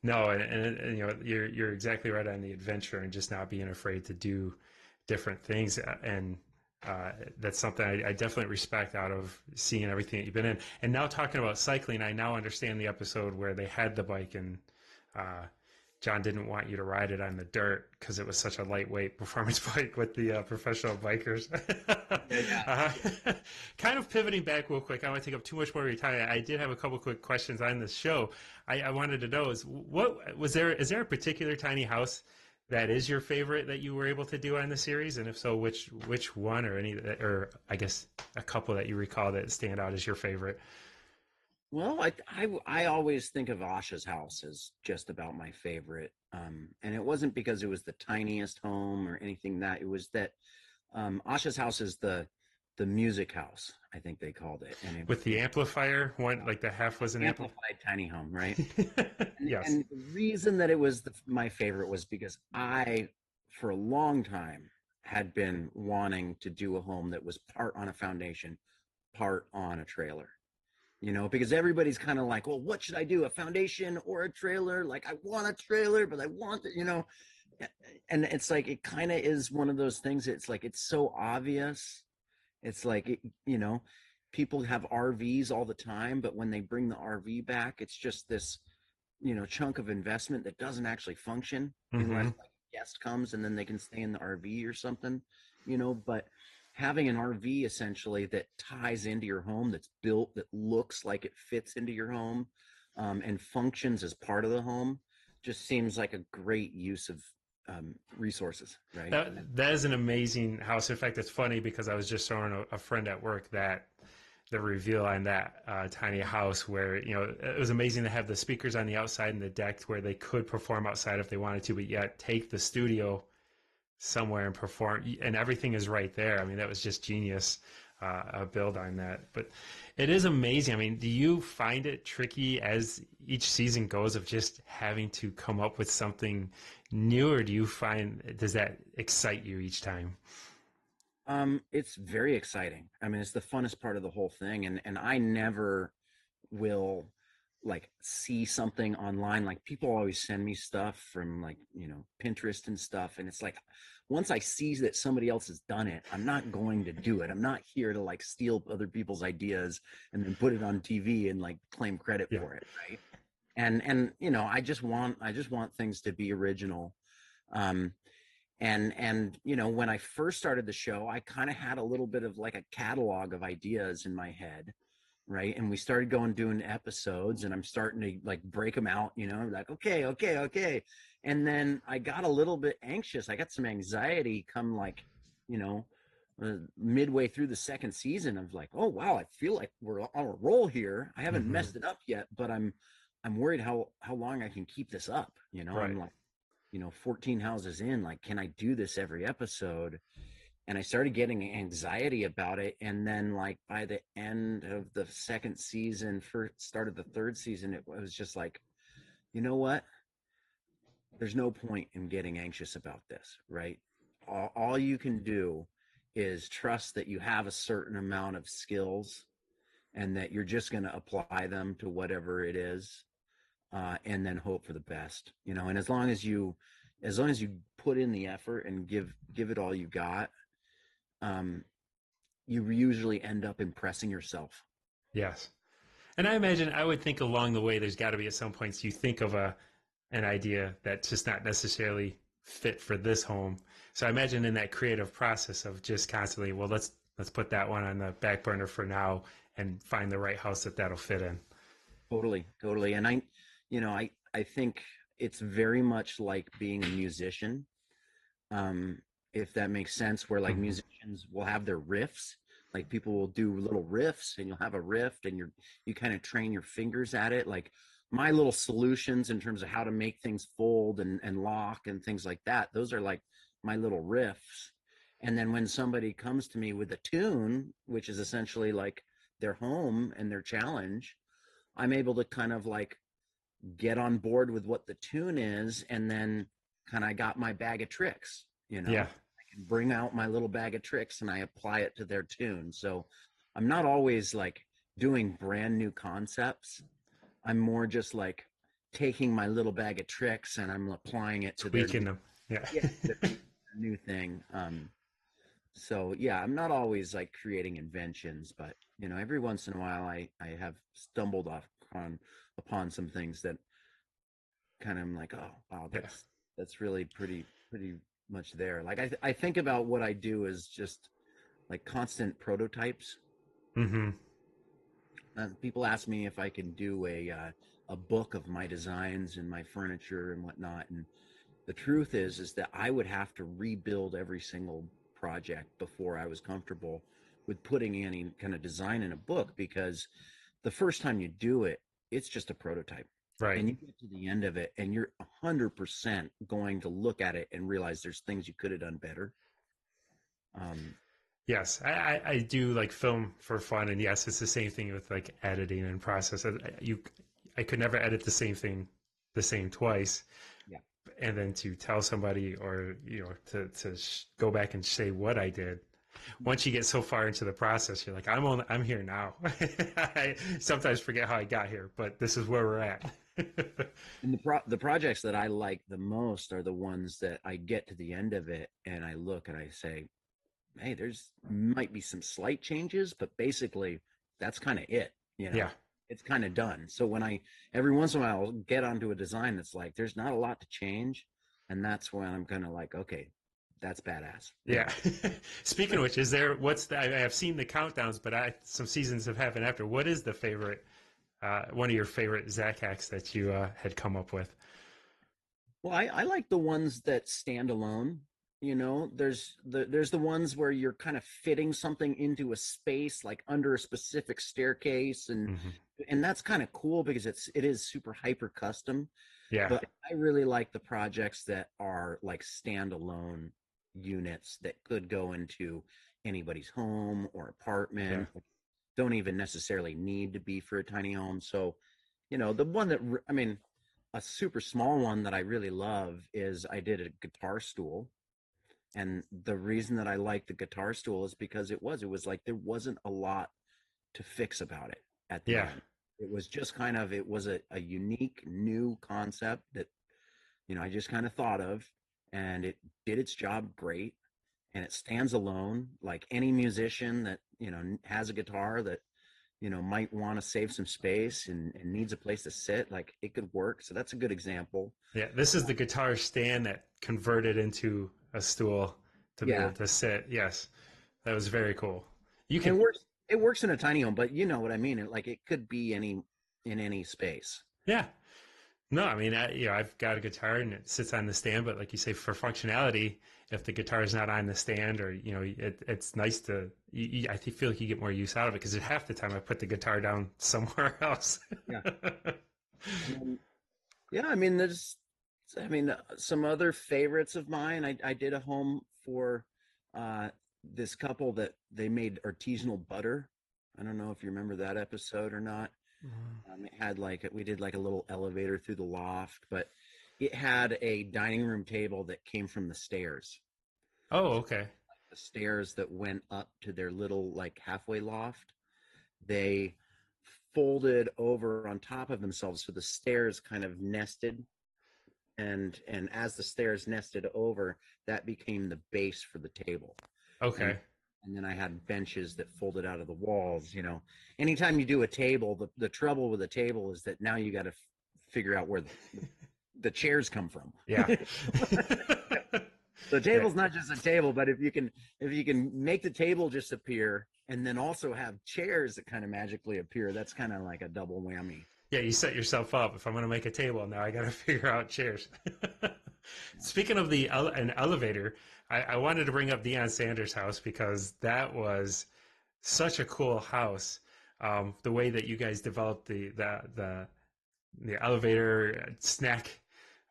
No, and you're exactly right on the adventure and just not being afraid to do different things. And that's something I definitely respect out of seeing everything that you've been in. And now talking about cycling, I now understand the episode where they had the bike and John didn't want you to ride it on the dirt because it was such a lightweight performance bike with the professional bikers. Yeah. Kind of pivoting back real quick, I don't want to take up too much more of your time. I did have a couple quick questions on this show. I wanted to know is is there a particular tiny house that is your favorite that you were able to do on the series? And if so, which one or I guess a couple that you recall that stand out as your favorite? Well, I always think of Asha's house as just about my favorite. And it wasn't because it was the tiniest home or anything it was that Asha's house is the music house, I think they called it. And with the amplifier, one like the half was an amplified tiny home, right? Yes. And the reason that it was my favorite was because I, for a long time, had been wanting to do a home that was part on a foundation, part on a trailer. Because everybody's kind of like, well, what should I do? A foundation or a trailer? Like, I want a trailer, but I want it, and it's like, it kind of is one of those things. It's like, it's so obvious. It's like, people have RVs all the time, but when they bring the RV back, it's just this, chunk of investment that doesn't actually function unless like a guest comes and then they can stay in the RV or something, but having an RV essentially that ties into your home, that's built, that looks like it fits into your home, and functions as part of the home, just seems like a great use of resources, right? That is an amazing house. In fact, it's funny because I was just showing a friend at work that the reveal on that tiny house where, it was amazing to have the speakers on the outside and the deck where they could perform outside if they wanted to, but yet take the studio somewhere and perform, and everything is right there. I mean, that was just genius, build on that. But it is amazing. I mean, do you find it tricky as each season goes of just having to come up with something new, or does that excite you each time? It's very exciting. I mean, it's the funnest part of the whole thing. And I never will like see something online. Like, people always send me stuff from like, Pinterest and stuff. And it's like, once I see that somebody else has done it, I'm not going to do it. I'm not here to like steal other people's ideas and then put it on TV and like claim credit for it. Right. And I just want things to be original. And when I first started the show, I kind of had a little bit of like a catalog of ideas in my head, right? And we started doing episodes, and I'm starting to like break them out, like, okay. And then I got a little bit anxious. I got some anxiety come like, you know midway through the second season of like, oh wow, I feel like we're on a roll here. I haven't Hmm. messed it up yet, but I'm worried how long I can keep this up. Right. I'm like, 14 houses in, like, can I do this every episode? And I started getting anxiety about it. And then, like, by the end of the second season, first start of the third season, it was just like, you know what? There's no point in getting anxious about this, right? All you can do is trust that you have a certain amount of skills and that you're just going to apply them to whatever it is, and then hope for the best. And as long as you put in the effort and give it all you got, um, you usually end up impressing yourself. Yes. And I imagine I would think along the way, there's got to be at some points you think of an idea that's just not necessarily fit for this home. So I imagine in that creative process of just constantly, well, let's put that one on the back burner for now and find the right house that'll fit in. Totally. And I think it's very much like being a musician, um, if that makes sense, where like Hmm. musicians will have their riffs. Like people will do little riffs, and you'll have a riff, and you kind of train your fingers at it. Like my little solutions in terms of how to make things fold and lock and things like that. Those are like my little riffs. And then when somebody comes to me with a tune, which is essentially like their home and their challenge, I'm able to kind of like get on board with what the tune is, and then kind of got my bag of tricks. Yeah. I can bring out my little bag of tricks and I apply it to their tune. So I'm not always like doing brand new concepts. I'm more just like taking my little bag of tricks and I'm applying it to their Tweaking them. Yeah. yeah, their new thing. So yeah, I'm not always like creating inventions, but every once in a while I have stumbled upon some things that kind of I'm like, oh wow, Yeah. that's really pretty much there. Like I think about what I do as just like constant prototypes. Hmm. People ask me if I can do a book of my designs and my furniture and whatnot, and the truth is that I would have to rebuild every single project before I was comfortable with putting any kind of design in a book, because the first time you do it, it's just a prototype. Right. And you get to the end of it and you're 100% going to look at it and realize there's things you could have done better. Um, Yes, I do like film for fun, and yes, it's the same thing with like editing and process. I could never edit the same thing the same twice, yeah. and then to tell somebody or to go back and say what I did. Once you get so far into the process, you're like, I'm here now. I sometimes forget how I got here, but this is where we're at. And the projects that I like the most are the ones that I get to the end of it and I look and I say, hey, there's might be some slight changes, but basically that's kind of it. Yeah. It's kind of done. So when I every once in a while I'll get onto a design that's like there's not a lot to change, and that's when I'm kind of like, okay, that's badass. Yeah. Speaking of which, I've seen the countdowns, but some seasons have happened after. What is the favorite, one of your favorite Zack hacks that you had come up with? Well, I like the ones that stand alone. There's the ones where you're kind of fitting something into a space, like under a specific staircase, and Hmm. and that's kind of cool because it is super hyper custom. Yeah. But I really like the projects that are like standalone units that could go into anybody's home or Yeah. apartment. Don't even necessarily need to be for a tiny home. So, the one that I mean, a super small one that I really love is I did a guitar stool. And the reason that I like the guitar stool is because it was like there wasn't a lot to fix about it at the Yeah. end. It was just it was a unique new concept that I just kind of thought of, and it did its job great, and it stands alone. Like any musician that has a guitar that might want to save some space and needs a place to sit, like it could work. So that's a good example. Yeah. This is the guitar stand that converted into a stool to be able Yeah. to sit. Yes, that was very cool. You And can, it works in a tiny home, but you know what I mean. It could be in any space. yeah. No, I mean, I've got a guitar and it sits on the stand, but like you say, for functionality, if the guitar is not on the stand, or it's nice to. Feel like you get more use out of it because half the time I put the guitar down somewhere else. Yeah. And then, yeah, I mean, some other favorites of mine. I did a home for uh, this couple that they made artisanal butter. I don't know if you remember that episode or not. It had we did like a little elevator through the loft, but it had a dining room table that came from the stairs. Oh, okay. The stairs that went up to their little like halfway loft. They folded over on top of themselves, so the stairs kind of nested, and as the stairs nested over, that became the base for the table. Okay. And then I had benches that folded out of the walls. Anytime you do a table, the trouble with a table is that now you got to figure out where the chairs come from. Yeah. The table's not just a table, but if you can make the table just appear and then also have chairs that kind of magically appear, that's kind of like a double whammy. Yeah, you set yourself up. If I'm going to make a table, now I got to figure out chairs. Speaking of an elevator, I wanted to bring up Deion Sanders' house because that was such a cool house. The way that you guys developed the elevator snack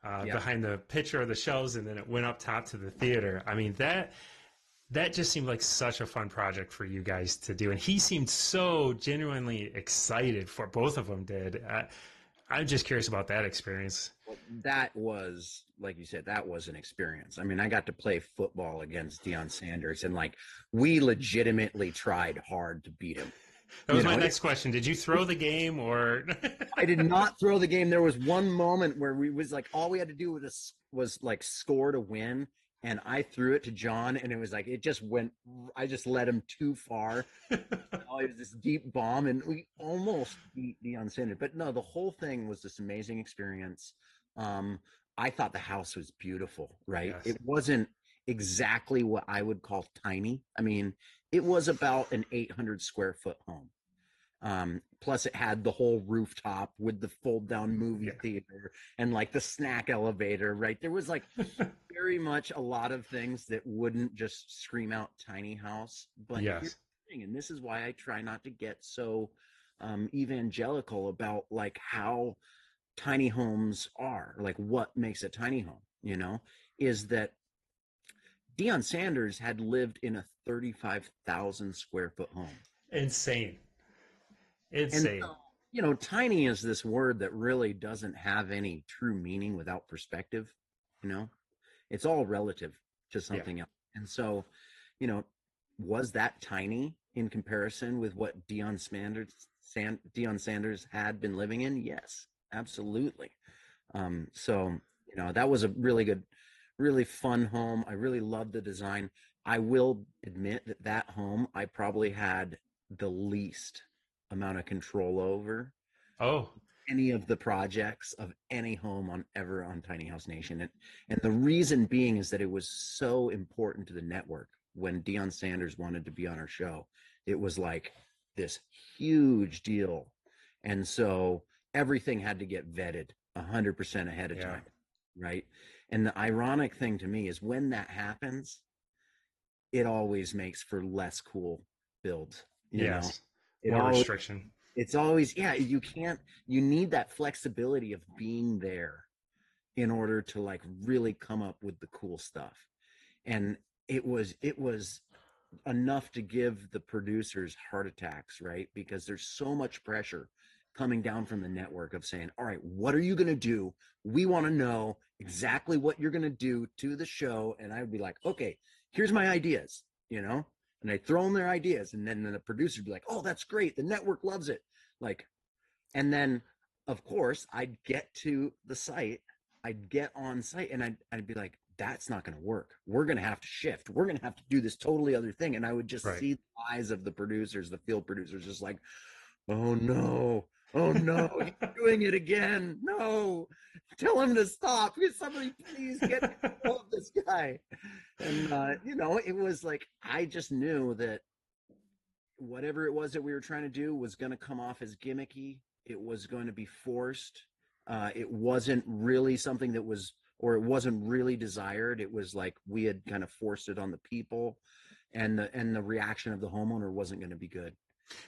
behind the picture of the shelves, and then it went up top to the theater. I mean, that just seemed like such a fun project for you guys to do. And he seemed so genuinely excited for both of them did. I'm just curious about that experience. Well, that was, like you said, that was an experience. I mean, I got to play football against Deion Sanders, and we legitimately tried hard to beat him. That was my next question. Did you throw the game or? I did not throw the game. There was one moment where all we had to do was score to win. And I threw it to John, and it was it just went. I just let him too far. It was this deep bomb, and we almost beat Deion Sanders. But no, the whole thing was this amazing experience. I thought the house was beautiful, right? Yes. It wasn't exactly what I would call tiny. I mean, it was about an 800 square foot home. Plus it had the whole rooftop with the fold down movie theater and the snack elevator, right? There was very much a lot of things that wouldn't just scream out tiny house. But yes. Here's the thing, and this is why I try not to get so evangelical about how tiny homes are, what makes a tiny home, is that Deion Sanders had lived in a 35,000 square foot home. Insane. And tiny is this word that really doesn't have any true meaning without perspective. It's all relative to something else. And so, was that tiny in comparison with what Deion Sanders had been living in? Yes, absolutely. So, that was a really good, really fun home. I really loved the design. I will admit that home, I probably had the least amount of control over any of the projects of any home on Tiny House Nation. And the reason being is that it was so important to the network. When Deion Sanders wanted to be on our show, it was this huge deal. And so everything had to get vetted 100% ahead of time. Right. And the ironic thing to me is when that happens, it always makes for less cool builds. You know? More restriction. It's always, you need that flexibility of being there in order to really come up with the cool stuff. And it was enough to give the producers heart attacks, right? Because there's so much pressure coming down from the network of saying, all right, what are you going to do? We want to know exactly what you're going to do to the show. And I would be like, okay, here's my ideas, and I throw them their ideas, and then the producer would be like, oh, that's great. The network loves it. And then of course I'd get to the site, I'd get on site, and I'd be like, that's not going to work. We're going to have to shift. We're going to have to do this totally other thing. And I would just see the eyes of the producers, the field producers, just oh no, Oh no, he's doing it again. No, tell him to stop. Somebody please get control of this guy. And it was like I just knew that whatever it was that we were trying to do was going to come off as gimmicky. It was going to be forced. It wasn't really something that was, or it wasn't really desired. It was like we had kind of forced it on the people, and the reaction of the homeowner wasn't going to be good.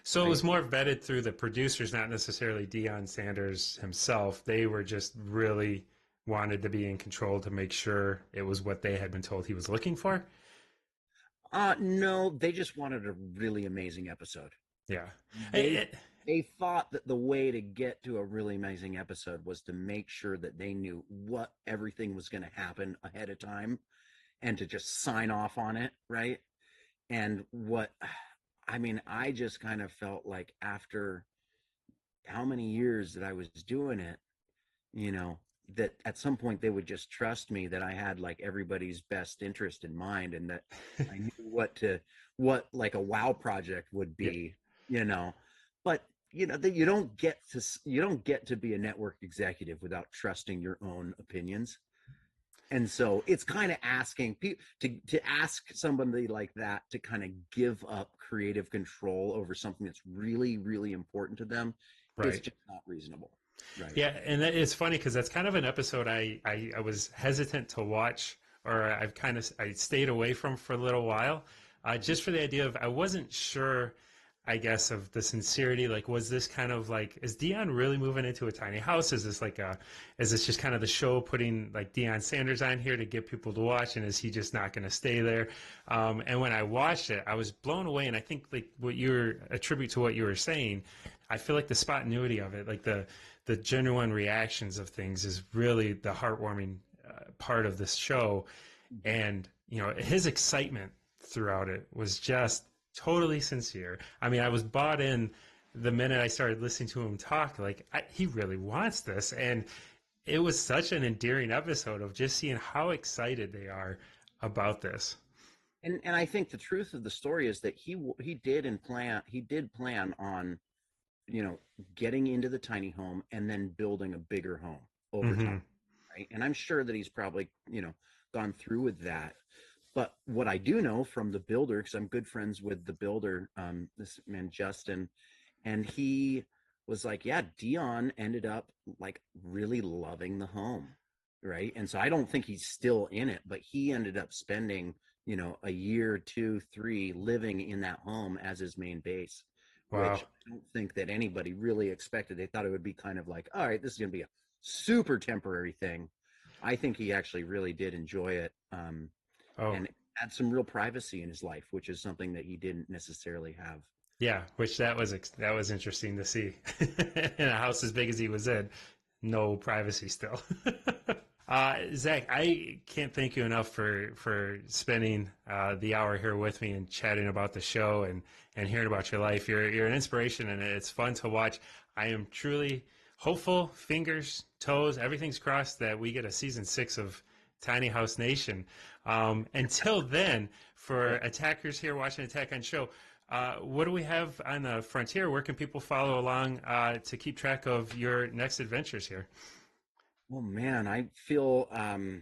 So it Right? was more vetted through the producers, not necessarily Deion Sanders himself. They were just really wanted to be in control to make sure it was what they had been told he was looking for. No, they just wanted a really amazing episode. Yeah. They they thought that the way to get to a really amazing episode was to make sure that they knew what everything was going to happen ahead of time and to just sign off on it, right? And I just kind of felt like after how many years that I was doing it, you know, that at some point they would just trust me that I had like everybody's best interest in mind and that I knew what like a wow project would Yeah. be, you know. But that you don't get to be a network executive without trusting your own opinions. And so it's kind of asking people to ask somebody like that to kind of give up creative control over something that's really, really important to them is Right. just not reasonable. Right. Yeah, and it's funny because that's kind of an episode I was hesitant to watch, or I stayed away from for a little while, just for the idea of I wasn't sure, I guess, of the sincerity. Like, was this kind of like, is Dion really moving into a tiny house? Is this just kind of the show putting like Deion Sanders on here to get people to watch, and is he just not going to stay there? And when I watched it, I was blown away, and I think like what you're attribute to what you were saying, I feel like the spontaneity of it, like the genuine reactions of things is really the heartwarming part of this show. And, his excitement throughout it was just totally sincere. I mean, I was bought in the minute I started listening to him talk, like he really wants this. And it was such an endearing episode of just seeing how excited they are about this. And I think the truth of the story is that he did plan on getting into the tiny home and then building a bigger home over Mm-hmm. time, right? And I'm sure that he's probably gone through with that. But what I do know from the builder, because I'm good friends with the builder, this man Justin, and he was like, yeah, Dion ended up like really loving the home, right? And so I don't think he's still in it, but he ended up spending a year, two, three living in that home as his main base, which Wow. I don't think that anybody really expected. They thought it would be kind of like, all right, this is going to be a super temporary thing. I think he actually really did enjoy it, Oh, and had some real privacy in his life, which is something that he didn't necessarily have. yeah, which that was interesting to see. In a house as big as he was in, no privacy still. Zach, I can't thank you enough for spending the hour here with me and chatting about the show and hearing about your life. You're an inspiration, and it's fun to watch. I am truly hopeful, fingers, toes, everything's crossed that we get a season 6 of Tiny House Nation. Until then, for attackers here watching Attack on Show, what do we have on the frontier? Where can people follow along to keep track of your next adventures here? Well, man, I feel, I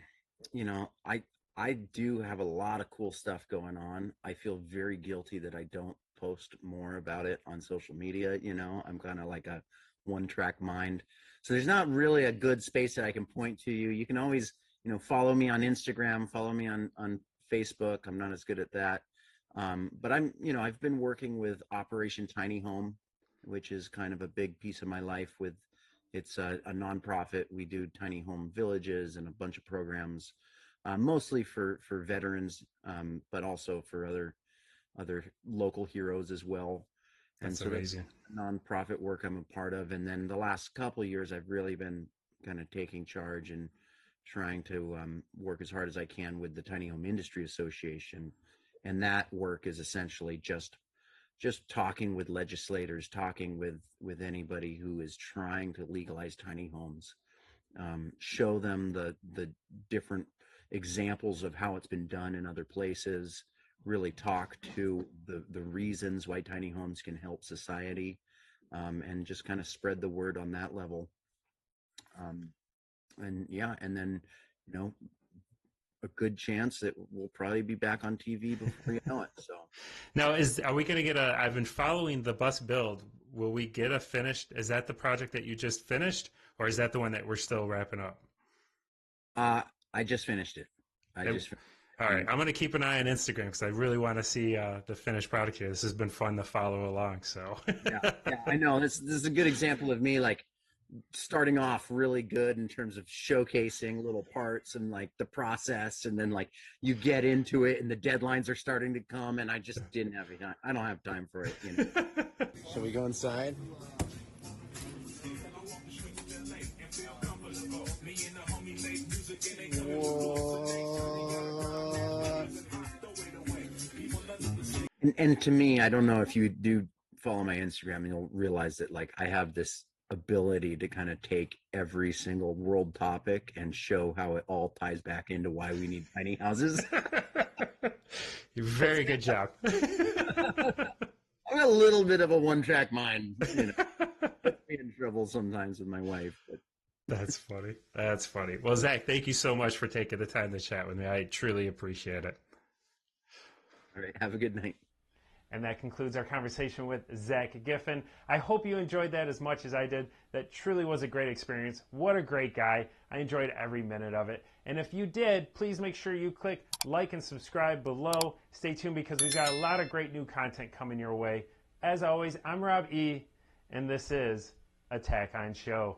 do have a lot of cool stuff going on. I feel very guilty that I don't post more about it on social media. I'm kind of like a one-track mind. So there's not really a good space that I can point to you. You can always, follow me on Instagram, follow me on Facebook. I'm not as good at that. But I've been working with Operation Tiny Home, which is kind of a big piece of my life. It's a nonprofit. We do tiny home villages and a bunch of programs, mostly for veterans, but also for other local heroes as well. And That's so that's amazing. nonprofit work I'm a part of. And then the last couple of years, I've really been kind of taking charge and trying to work as hard as I can with the Tiny Home Industry Association. And that work is essentially just talking with legislators, talking with anybody who is trying to legalize tiny homes, show them the different examples of how it's been done in other places, really talk to the reasons why tiny homes can help society, and just kind of spread the word on that level. And yeah, and then, you know, a good chance that we'll probably be back on TV before you know it. So Now, are we going to get I've been following the bus build. Will we get a finished? Is that the project that you just finished, or is that the one that we're still wrapping up? I just finished it. All right, I'm going to keep an eye on Instagram because I really want to see the finished product here. This has been fun to follow along. So yeah, I know this is a good example of me like starting off really good in terms of showcasing little parts and like the process, and then like you get into it and the deadlines are starting to come, and I just didn't have time. I don't have time for it. You know. Shall we go inside? And to me, I don't know if you do follow my Instagram, you'll realize that like I have this ability to kind of take every single world topic and show how it all ties back into why we need tiny houses. Very good job. I'm a little bit of a one-track mind, you know. Gets me in trouble sometimes with my wife. But. That's funny. That's funny. Well, Zach, thank you so much for taking the time to chat with me. I truly appreciate it. All right. Have a good night. And that concludes our conversation with Zack Giffin. I hope you enjoyed that as much as I did. That truly was a great experience. What a great guy. I enjoyed every minute of it. And if you did, please make sure you click like and subscribe below. Stay tuned because we've got a lot of great new content coming your way. As always, I'm Rob E., and this is Attack on Show.